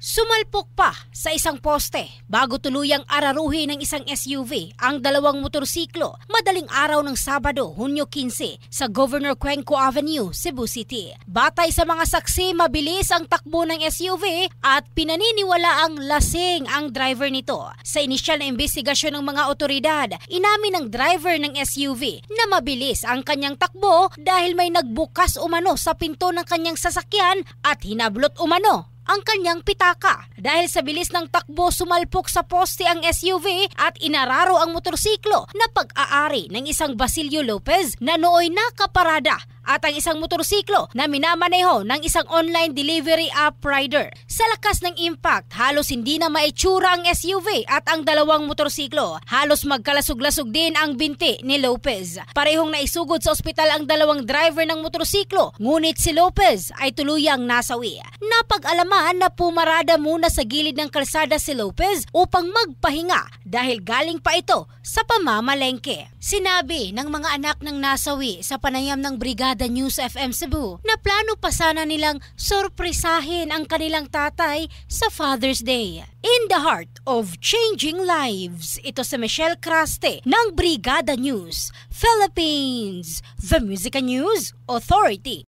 Sumalpok pa sa isang poste bago tuluyang araruhin ng isang SUV ang dalawang motorsiklo madaling araw ng Sabado, Hunyo 15 sa Governor Cuenco Avenue, Cebu City. Batay sa mga saksi, mabilis ang takbo ng SUV at pinaniniwala ang lasing ang driver nito. Sa inisyal na investigasyon ng mga otoridad, inamin ng driver ng SUV na mabilis ang kanyang takbo dahil may nagbukas umano sa pinto ng kanyang sasakyan at hinablot umano ang kanyang pitaka. Dahil sa bilis ng takbo, sumalpok sa poste ang SUV at inararo ang motorsiklo na pag-aari ng isang Basilio Lopez na nooy nakaparada at ang isang motorsiklo na minamaneho ng isang online delivery app rider. Sa lakas ng impact, halos hindi na maitsura ang SUV at ang dalawang motorsiklo. Halos magkalasog-lasog din ang binti ni Lopez. Parehong naisugod sa ospital ang dalawang driver ng motorsiklo, ngunit si Lopez ay tuluyang nasawi. Napag-alaman na pumarada muna sa gilid ng kalsada si Lopez upang magpahinga dahil galing pa ito sa pamamalengke. Sinabi ng mga anak ng nasawi sa panayam ng Brigada News FM Cebu na plano pa sana nilang sorpresahin ang kanilang tatay sa Father's Day. In the heart of changing lives, ito si Michelle Craste ng Brigada News Philippines, the Music News Authority.